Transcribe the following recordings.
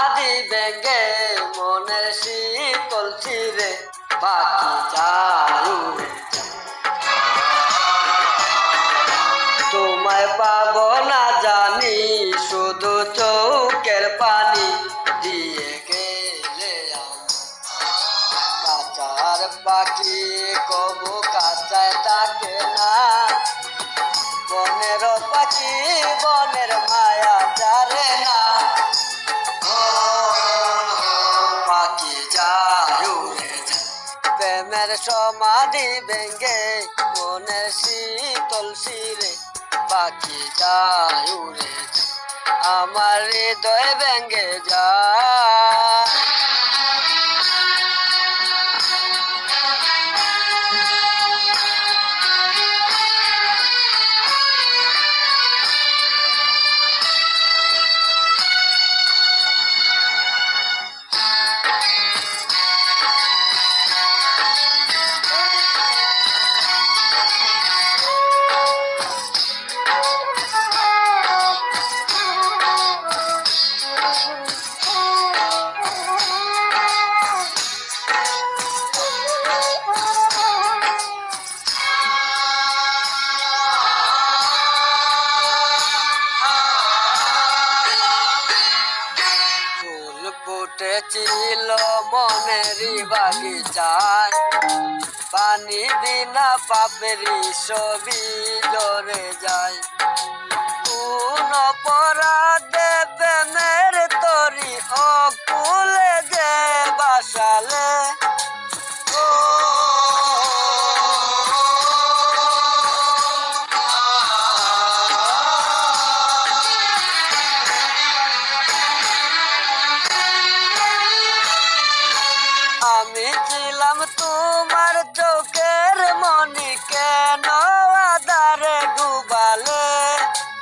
সমাধি ভেঙে মনের শীতল ছিঁড়ে পাখি যায় উড়ে। তোমায় পাবো না জানি শুধু চোখের পানি দিয়ে গেলে কাঁচার পাখি কবু কাঁচায় থাকে না। বনের পাখি বনের মায়া জানে না। পাখি যায় উড়ে যায় প্রেমের সমাধি ভেঙে মনের শীতল শিরে পাখি যায় উড়ে যায় আমার হৃদয় ভেঙে যায়। ফুটেছিল মনেরই বাগিচায় পানি বিনা পাপেরই ছবি ঝরে যায়। কোন অপরাধে প্রেমের তরি অকুলে যে বাসালে আমি ছিলাম তোমার চোখের মনি কেন আধারে ডুবালে।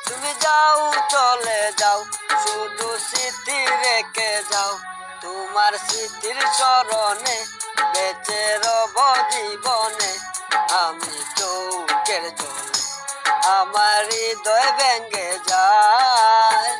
তুমি যাও চলে যাও শুধু স্মৃতি রেখে যাও তোমার স্মৃতির স্মরণে বেঁচে রব জীবনে। আমি চোখের জলে আমার হৃদয় ভেঙে যায়।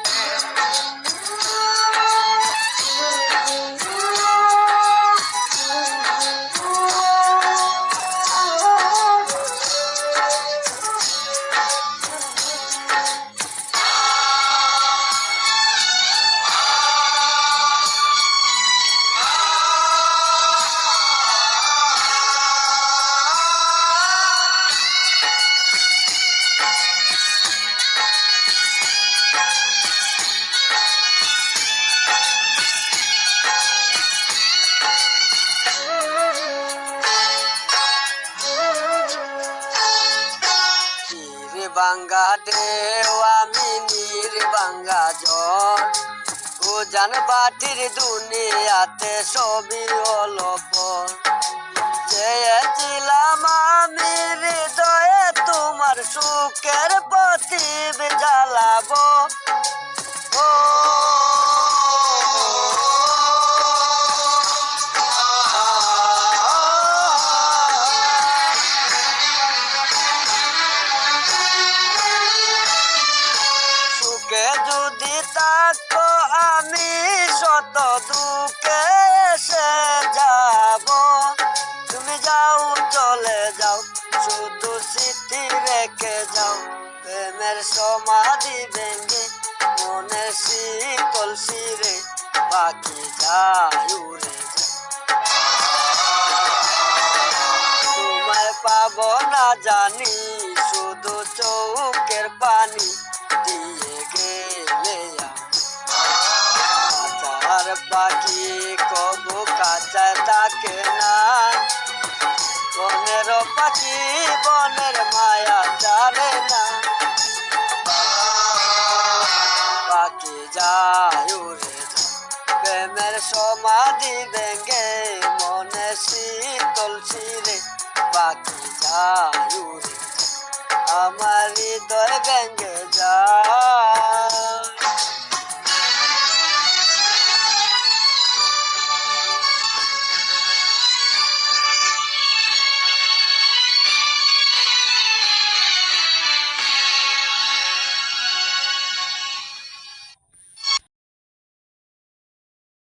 ভাঙ্গা ঢেউ আমি নির্ভাঙ্গা জল উজান বাটির দুনিয়াতে সবই হলো পর। চেয়েছিলাম আমি হৃদয়ে তোমার সুখের প্রদীপ জ্বালাবো। যদি থাকো আমি শত দুঃখে এসে যাব। তুমি যাও চলে যাও শুধু স্মৃতি রেখে যাও প্রেমের সমাধি ভেঙে মনের শীতল শিরে পাখি যায় উড়ে যায়। তোমায় পাবো না জানি শুধু চোখের পানি দিয়ে গেলে কাঁচার পাখি কবু কাঁচায় থাকে না। বনের পাখি বনের মায়া জানে না। পাখি যায় উড়ে যায় প্রেমের সমাধি ভেঙে মনে শীতল শিরে পাখি যায় উড়ে যায় আমার হৃদয় ভেঙে